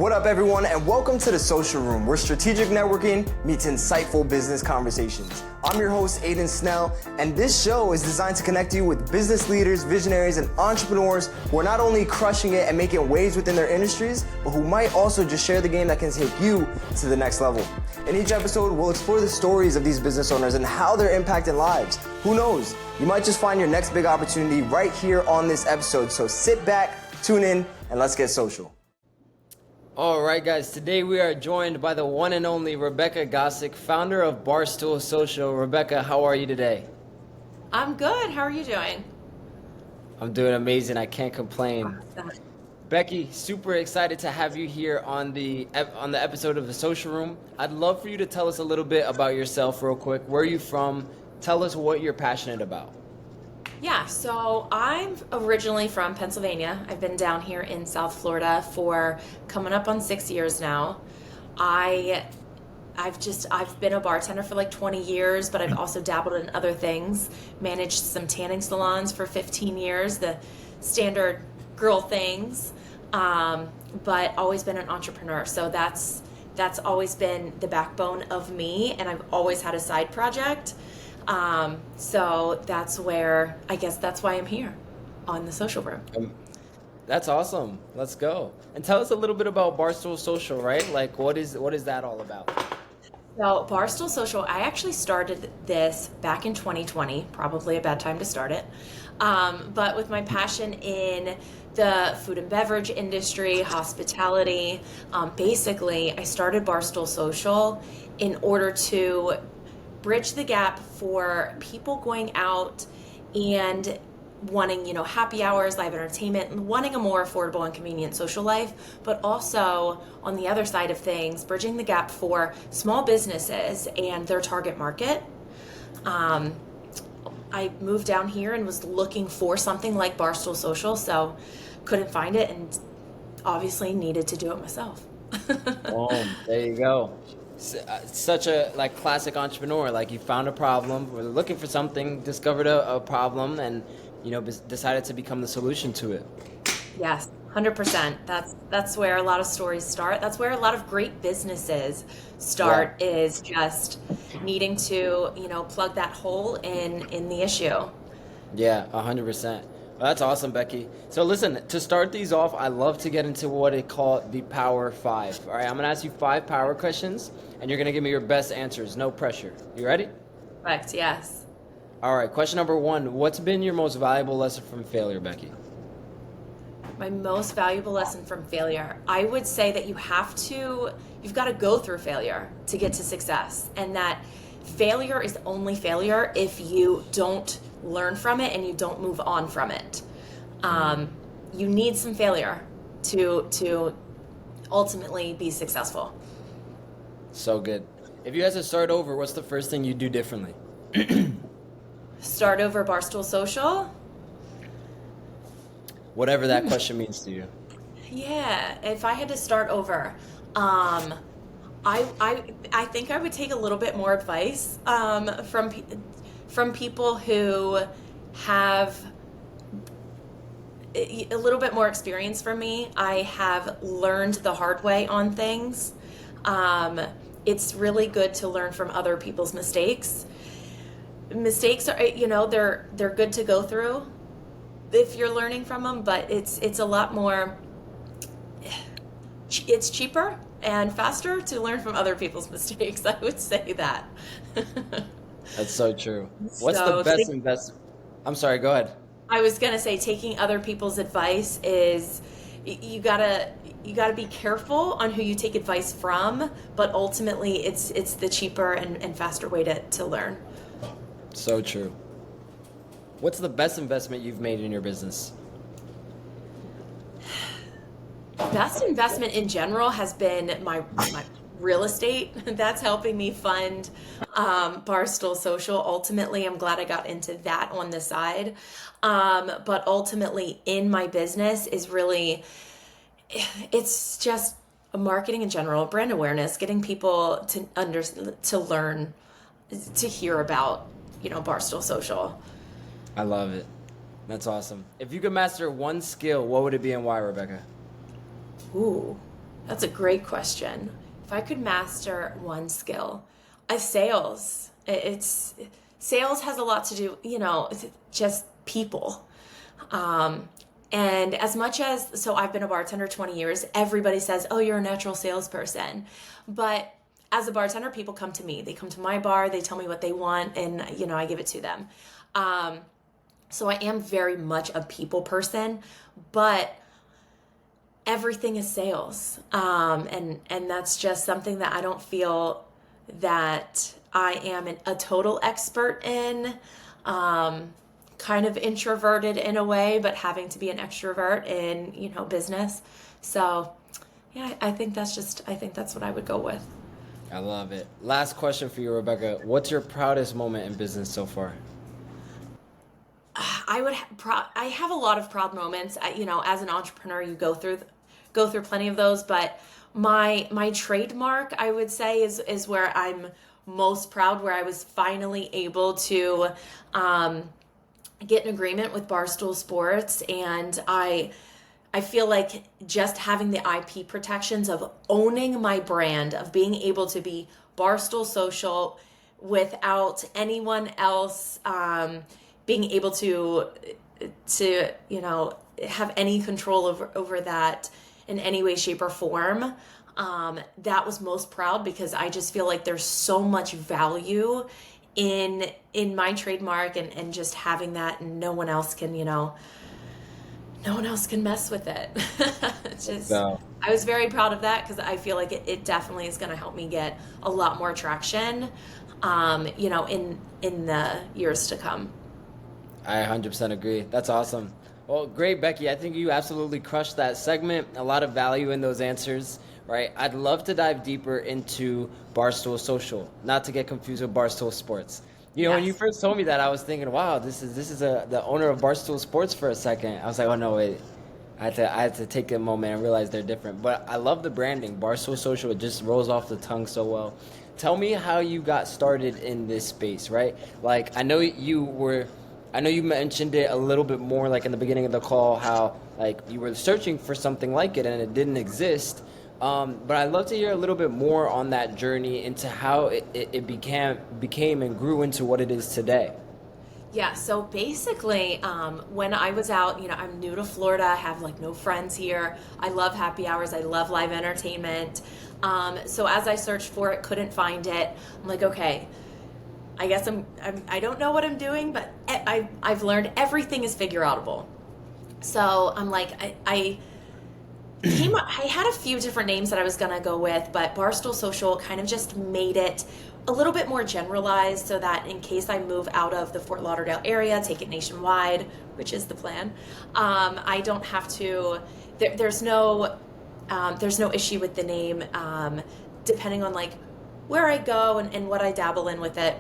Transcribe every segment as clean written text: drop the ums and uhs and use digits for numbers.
What up, everyone, and welcome to the Social Room, where strategic networking meets insightful business conversations. I'm your host, Aiden Snell, and this show is designed to connect you with business leaders, visionaries, and entrepreneurs who are not only crushing it and making waves within their industries, but who might also just share the game that can take you to the next level. In each episode, we'll explore the stories of these business owners and how they're impacting lives. Who knows? You might just find your next big opportunity right here on this episode. So sit back, tune in, and let's get social. All right, guys, today we are joined by the one and only Rebecca Gosik, founder of Barstool Social. Rebecca, how are you today? I'm good. How are you doing? I'm doing amazing. I can't complain. Awesome. Becky, super excited to have you here on the episode of the Social Room. I'd love for you to tell us a little bit about yourself real quick. Where are you from? Tell us what you're passionate about. Yeah, so I'm originally from Pennsylvania. I've been down here in South Florida for coming up on 6 years now. I've been a bartender for like 20 years, but I've also dabbled in other things. Managed some tanning salons for 15 years, the standard girl things, but always been an entrepreneur. So that's always been the backbone of me, and I've always had a side project. So that's where, I guess that's why I'm here on the Social Room. That's awesome. Let's go. And tell us a little bit about Barstool Social, right? Like, what is that all about? So Barstool Social, I actually started this back in 2020, probably a bad time to start it. But with my passion in the food and beverage industry, hospitality, basically I started Barstool Social in order to bridge the gap for people going out and wanting, happy hours, live entertainment, and wanting a more affordable and convenient social life, but also on the other side of things, bridging the gap for small businesses and their target market. I moved down here and was looking for something like Barstool Social, so couldn't find it and obviously needed to do it myself. Boom, there you go. Such a classic entrepreneur. Like, you found a problem, were looking for something, discovered a problem, and decided to become the solution to it. Yes, 100%. That's where a lot of stories start. That's where a lot of great businesses start. Yeah. Is just needing to plug that hole in the issue. Yeah, 100%. Well, that's awesome, Becky. So listen, to start these off, I love to get into what they call the Power 5. All right, I'm going to ask you 5 power questions, and you're going to give me your best answers. No pressure. You ready? Correct, yes. All right, question number 1. What's been your most valuable lesson from failure, Becky? My most valuable lesson from failure, I would say that you've got to go through failure to get to success. And that failure is only failure if you don't learn from it and you don't move on from it. You need some failure to ultimately be successful. So good. If you had to start over, what's the first thing you'd do differently? Start over Barstool Social? Whatever that question means to you. Yeah, if I had to start over, I think I would take a little bit more advice from people who have a little bit more experience from me. I have learned the hard way on things. It's really good to learn from other people's mistakes. Mistakes are, they're good to go through if you're learning from them, but it's a lot more, it's cheaper and faster to learn from other people's mistakes. I would say that. That's so true. What's the best investment? I'm sorry, go ahead. I was going to say, taking other people's advice is, you gotta be careful on who you take advice from, but ultimately it's the cheaper and faster way to learn. So true. What's the best investment you've made in your business? Best investment in general has been my real estate. That's helping me fund Barstool Social. Ultimately, I'm glad I got into that on the side. But ultimately in my business is really, it's just marketing in general, brand awareness, getting people to learn, to hear about, Barstool Social. I love it. That's awesome. If you could master one skill, what would it be and why, Rebecca? Ooh, That's a great question. If I could master one skill, sales. It's sales has a lot to do, just people. And as much as, so I've been a bartender 20 years, everybody says, oh, you're a natural salesperson. But as a bartender, people come to me. They come to my bar, they tell me what they want, and, I give it to them. So I am very much a people person, but everything is sales. And that's just something that I don't feel that I am a total expert in. Kind of introverted in a way, but having to be an extrovert in, business. So yeah, I think that's what I would go with. I love it. Last question for you, Rebecca. What's your proudest moment in business so far? I have a lot of proud moments. As an entrepreneur, you go through plenty of those, but my trademark, I would say, is where I'm most proud, where I was finally able to get an agreement with Barstool Sports, and I feel like just having the IP protections of owning my brand, of being able to be Barstool Social without anyone else being able to have any control over that in any way, shape, or form. That was most proud, because I just feel like there's so much value in my trademark, and just having that, and no one else can mess with it. It's just, I was very proud of that, because I feel like it definitely is going to help me get a lot more traction, in the years to come. I 100% agree. That's awesome. Well, great, Becky. I think you absolutely crushed that segment. A lot of value in those answers, right? I'd love to dive deeper into Barstool Social, not to get confused with Barstool Sports. Yes. When you first told me that, I was thinking, wow, this is the owner of Barstool Sports for a second. I was like, oh no, wait. I had to take a moment and realize they're different. But I love the branding. Barstool Social, it just rolls off the tongue so well. Tell me how you got started in this space, right? Like, I know you mentioned it a little bit more, like in the beginning of the call, how like you were searching for something like it and it didn't exist. But I'd love to hear a little bit more on that journey into how it became and grew into what it is today. Yeah, so basically, when I was out, I'm new to Florida, I have like no friends here. I love happy hours, I love live entertainment. So as I searched for it, couldn't find it. I'm like, okay, I guess I don't know what I'm doing, but I've learned everything is figure outable. So I'm like, I had a few different names that I was gonna go with, but Barstool Social kind of just made it a little bit more generalized, so that in case I move out of the Fort Lauderdale area, take it nationwide, which is the plan, I don't have to. There's no issue with the name, depending on like where I go and what I dabble in with it.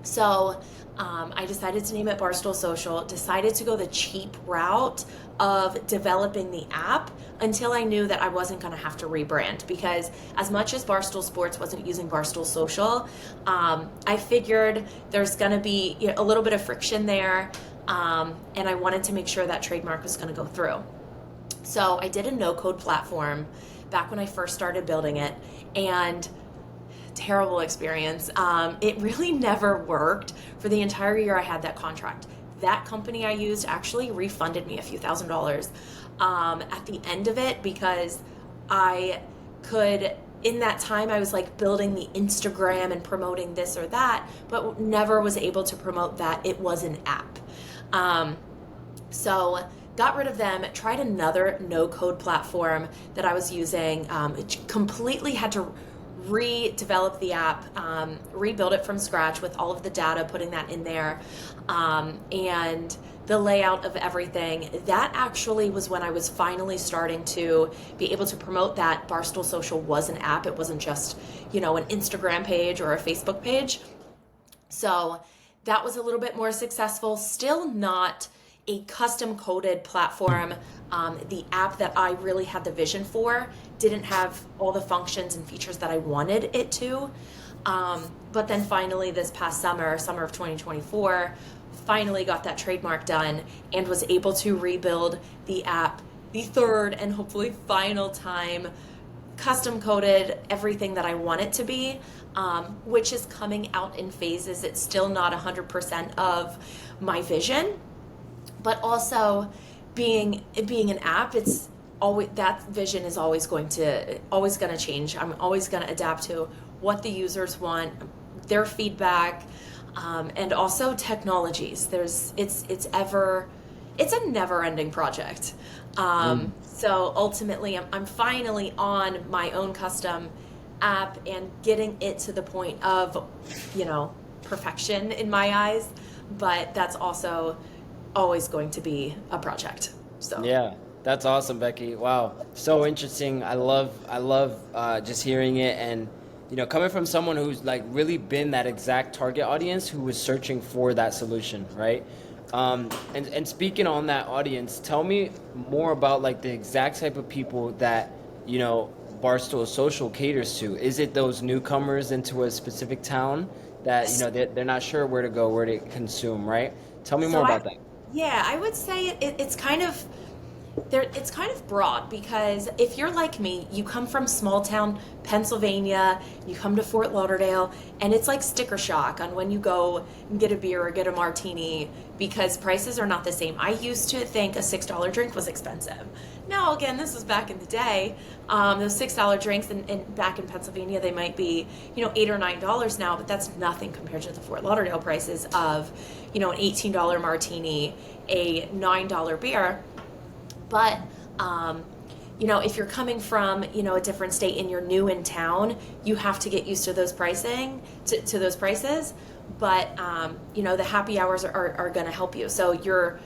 So I decided to name it Barstool Social, decided to go the cheap route of developing the app until I knew that I wasn't going to have to rebrand, because as much as Barstool Sports wasn't using Barstool Social, I figured there's going to be a little bit of friction there, and I wanted to make sure that trademark was going to go through. So I did a no-code platform back when I first started building it, and terrible experience. It really never worked for the entire year I had that contract. That company I used actually refunded me a few $1,000s at the end of it, because I could, in that time, I was like building the Instagram and promoting this or that, but never was able to promote that it was an app. So got rid of them, tried another no-code platform that I was using, completely had to redevelop the app, rebuild it from scratch with all of the data, putting that in there, and the layout of everything. That actually was when I was finally starting to be able to promote that Barstool Social was an app. It wasn't just, an Instagram page or a Facebook page. So that was a little bit more successful. Still not a custom coded platform. The app that I really had the vision for didn't have all the functions and features that I wanted it to. But then finally this past summer of 2024, finally got that trademark done and was able to rebuild the app the third and hopefully final time custom coded everything that I want it to be, which is coming out in phases. It's still not 100% of my vision, but also being an app, it's always, that vision is always going to change. I'm always going to adapt to what the users want, their feedback, and also technologies. It's a never-ending project. So ultimately, I'm finally on my own custom app and getting it to the point of, perfection in my eyes. But that's also always going to be a project. So Yeah, that's awesome, Becky. Wow, so interesting. I love just hearing it, and coming from someone who's like really been that exact target audience who was searching for that solution, right? And speaking on that audience, tell me more about like the exact type of people that Barstool Social caters to. Is it those newcomers into a specific town that they're not sure where to go, where to consume, right? Tell me more about that. Yeah, I would say it's kind of it's kind of broad, because if you're like me, you come from small town Pennsylvania, you come to Fort Lauderdale, and it's like sticker shock on when you go and get a beer or get a martini, because prices are not the same. I used to think a $6 drink was expensive. Now, again, this was back in the day. Those $6 drinks, and back in Pennsylvania, they might be, $8 or $9 now, but that's nothing compared to the Fort Lauderdale prices of, an $18 martini, a $9 beer. But, if you're coming from, a different state and you're new in town, you have to get used to those to those prices. But, the happy hours are going to help you. So you're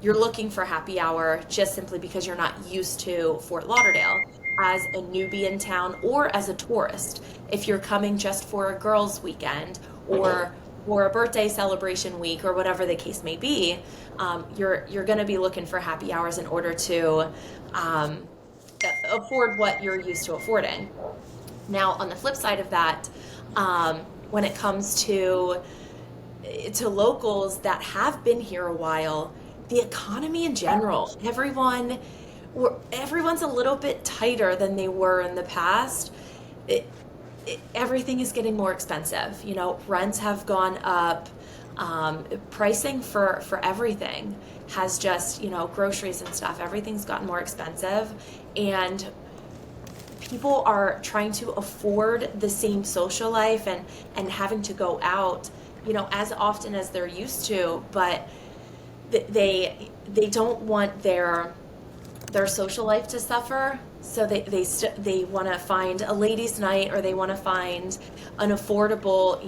looking for happy hour just simply because you're not used to Fort Lauderdale as a newbie in town or as a tourist. If you're coming just for a girls' weekend or a birthday celebration week or whatever the case may be, you're going to be looking for happy hours in order to afford what you're used to affording. Now, on the flip side of that, when it comes to locals that have been here a while, the economy in general, everyone's a little bit tighter than they were in the past. Everything is getting more expensive. Rents have gone up. Pricing for everything has just, groceries and stuff, everything's gotten more expensive, and people are trying to afford the same social life and having to go out, as often as they're used to, but they don't want their social life to suffer. So they want to find a ladies' night, or they want to find an affordable,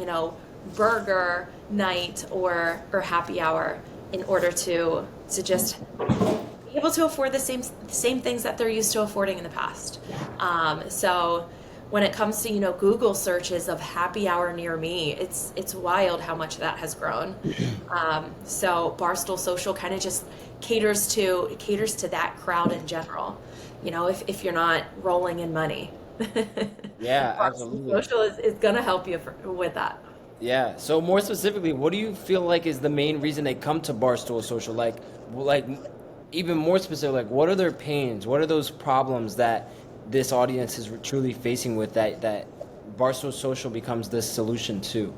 burger night or happy hour in order to just be able to afford the same things that they're used to affording in the past. So when it comes to Google searches of happy hour near me, it's wild how much that has grown. So Barstool Social kind of just caters to that crowd in general. If you're not rolling in money, Yeah, Barstool absolutely. Social is going to help you with that. Yeah. So more specifically, what do you feel like is the main reason they come to Barstool Social? Like even more specific, like what are their pains? What are those problems that this audience is truly facing with that Barstool Social becomes this solution to?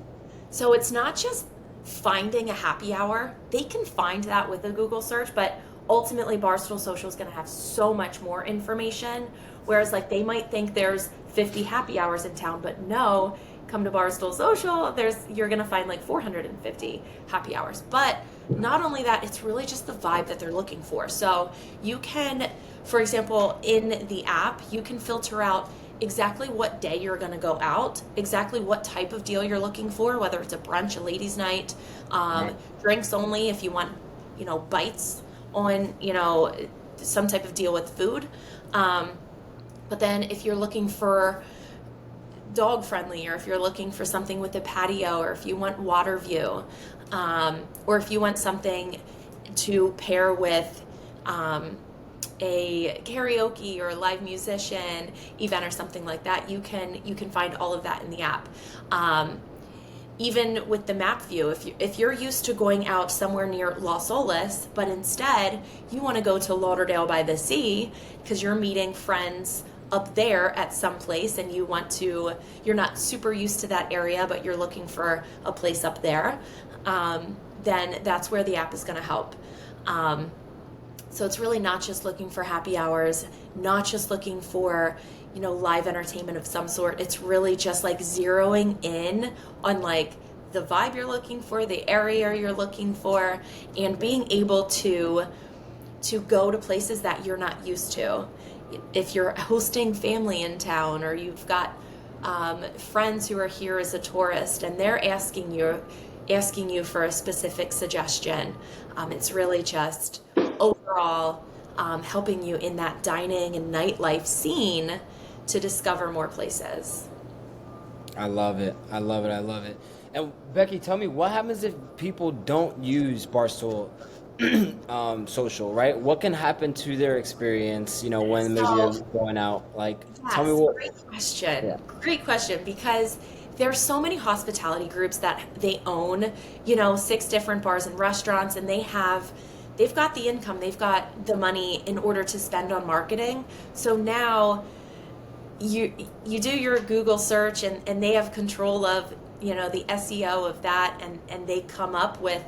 So it's not just finding a happy hour. They can find that with a Google search, but ultimately Barstool Social is going to have so much more information. Whereas like they might think there's 50 happy hours in town, but no, come to Barstool Social, you're going to find like 450 happy hours. But not only that, it's really just the vibe that they're looking for. So you can, for example, in the app, you can filter out exactly what day you're going to go out, exactly what type of deal you're looking for, whether it's a brunch, a ladies' night, drinks only if you want, bites on, some type of deal with food. But then if you're looking for dog friendly, or if you're looking for something with a patio, or if you want water view, or if you want something to pair with a karaoke or a live musician event or something like that, you can find all of that in the app. Even with the map view, if you're used to going out somewhere near Los Olas, but instead you want to go to Lauderdale by the Sea because you're meeting friends up there at some place and you're not super used to that area, but you're looking for a place up there, then that's where the app is going to help. So it's really not just looking for happy hours, not just looking for, live entertainment of some sort. It's really just like zeroing in on like the vibe you're looking for, the area you're looking for, and being able to go to places that you're not used to. If you're hosting family in town, or you've got friends who are here as a tourist and they're asking you for a specific suggestion, it's really just overall helping you in that dining and nightlife scene to discover more places. I love it. I love it. I love it. And Becky, tell me, what happens if people don't use Barstool Social, right? What can happen to their experience, when maybe they're going out? Like, Yes, tell me what. great question. Yeah. Great question, because there's so many hospitality groups that they own, 6 different bars and restaurants, and they've got the income, they've got the money in order to spend on marketing. So now you do your Google search, and they have control of, the SEO of that, and they come up with,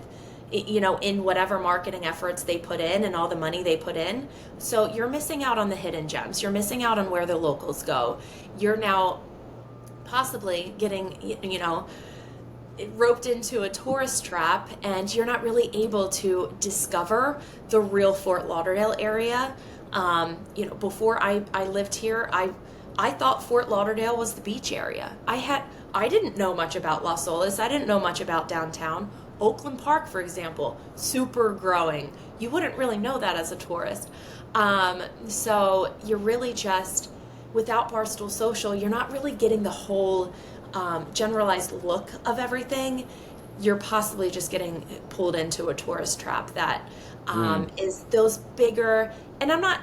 in whatever marketing efforts they put in and all the money they put in. So you're missing out on the hidden gems. You're missing out on where the locals go. You're now possibly getting, roped into a tourist trap, and you're not really able to discover the real Fort Lauderdale area. Before I lived here, I thought Fort Lauderdale was the beach area. I didn't know much about Las Olas. I didn't know much about downtown. Oakland Park, for example, super growing. You wouldn't really know that as a tourist. So you're really just, without Barstool Social, you're not really getting the whole generalized look of everything. You're possibly just getting pulled into a tourist trap that is those bigger, and I'm not,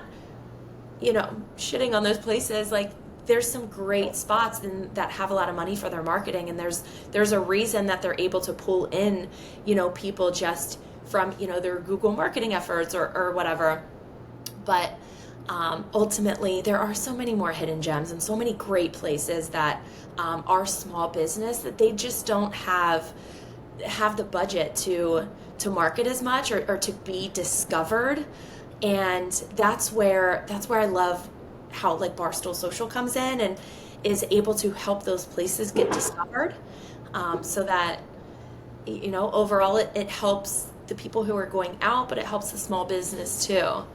shitting on those places. Like, there's some great spots that have a lot of money for their marketing, and there's a reason that they're able to pull in, people just from, their Google marketing efforts or whatever. But ultimately, there are so many more hidden gems and so many great places that are small business that they just don't have the budget to market as much or to be discovered. And that's where I love how like Barstool Social comes in and is able to help those places get discovered, so that overall it helps the people who are going out, but it helps the small business too.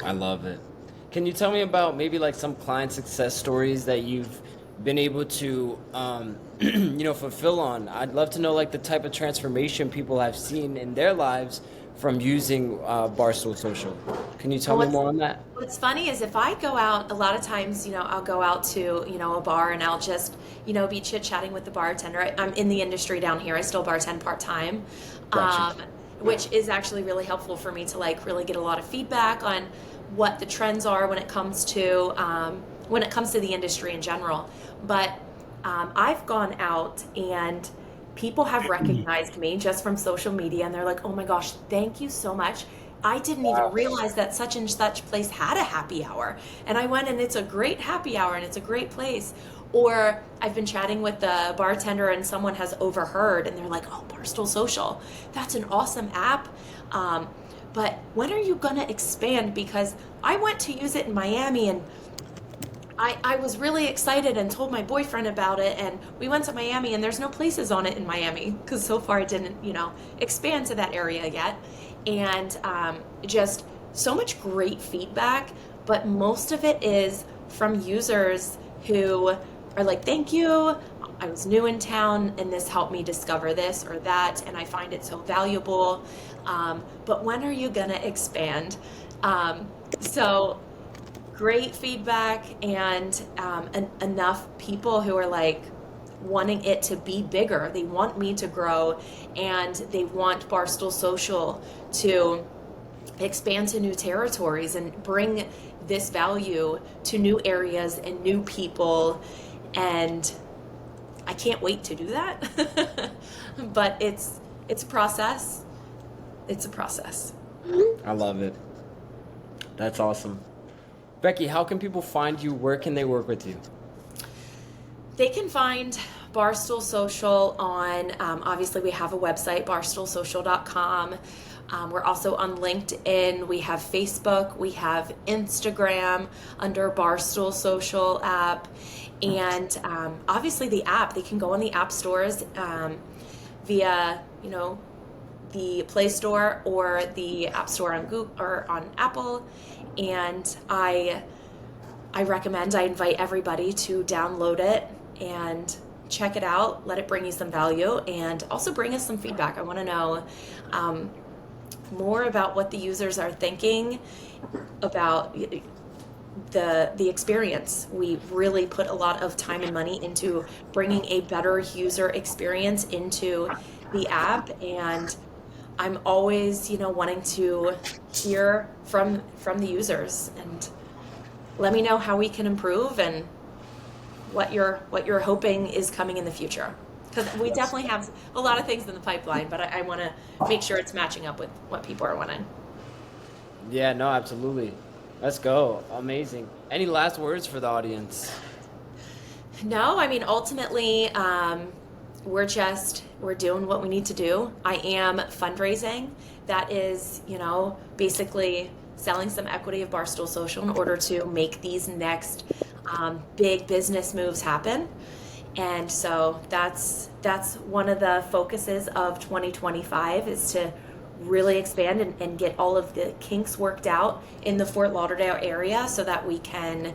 I love it. Can you tell me about maybe like some client success stories that you've been able to fulfill on? I'd love to know like the type of transformation people have seen in their lives from using Barstool Social. Can you tell me more on that? What's funny is if I go out, a lot of times, I'll go out to, a bar, and I'll just, be chit-chatting with the bartender. I'm in the industry down here. I still bartend part-time, Gotcha. Which is actually really helpful for me to like really get a lot of feedback on what the trends are when it comes to the industry in general. But I've gone out and people have recognized me just from social media, and they're like, oh my gosh, thank you so much. I didn't even realize that such and such place had a happy hour. And I went, and it's a great happy hour, and it's a great place. Or I've been chatting with the bartender, and someone has overheard, and they're like, oh, Barstool Social, that's an awesome app. But when are you going to expand? Because I went to use it in Miami, and I was really excited and told my boyfriend about it, and we went to Miami, and there's no places on it in Miami because so far it didn't, expand to that area yet. And just so much great feedback, but most of it is from users who are like, thank you, I was new in town and this helped me discover this or that, and I find it so valuable. But when are you gonna expand? So great feedback, and enough people who are like wanting it to be bigger. They want me to grow, and they want Barstool Social to expand to new territories and bring this value to new areas and new people. And I can't wait to do that. But it's a process. It's a process. I love it. That's awesome. Becky, how can people find you? Where can they work with you? They can find Barstool Social on, obviously we have a website, barstoolsocial.com. We're also on LinkedIn. We have Facebook. We have Instagram under Barstool Social app. And obviously the app, they can go on the app stores via, the Play Store or the App Store on Google or on Apple. And I invite everybody to download it and check it out, let it bring you some value, and also bring us some feedback. I want to know more about what the users are thinking about the experience. We really put a lot of time and money into bringing a better user experience into the app, and I'm always, wanting to hear from the users and let me know how we can improve and what you're hoping is coming in the future. Because we definitely have a lot of things in the pipeline, but I want to make sure it's matching up with what people are wanting. Yeah, no, absolutely. Let's go. Amazing. Any last words for the audience? No, ultimately, we're doing what we need to do. I am fundraising. That is, basically selling some equity of Barstool Social in order to make these next big business moves happen. And so that's one of the focuses of 2025 is to really expand and get all of the kinks worked out in the Fort Lauderdale area so that we can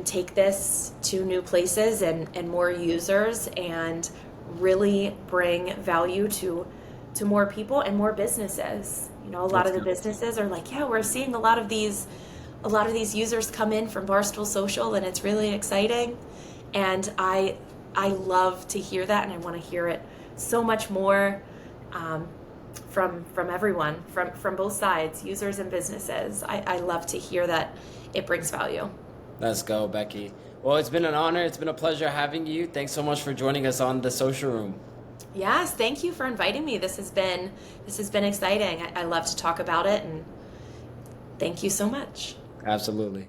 take this to new places and more users and really bring value to more people and more businesses. A lot of the businesses are like, yeah, we're seeing a lot of these users come in from Barstool Social, and it's really exciting. And I love to hear that, and I want to hear it so much more from everyone, from both sides, users and businesses. I love to hear that it brings value. Let's go, Becky. Well, it's been an honor. It's been a pleasure having you. Thanks so much for joining us on The Social Room. Yes, thank you for inviting me. This has been exciting. I love to talk about it, and thank you so much. Absolutely.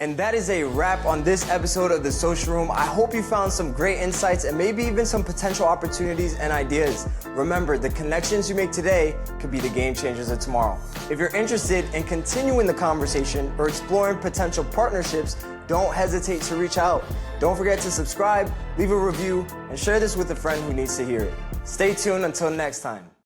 And that is a wrap on this episode of The Social Room. I hope you found some great insights and maybe even some potential opportunities and ideas. Remember, the connections you make today could be the game changers of tomorrow. If you're interested in continuing the conversation or exploring potential partnerships, don't hesitate to reach out. Don't forget to subscribe, leave a review, and share this with a friend who needs to hear it. Stay tuned until next time.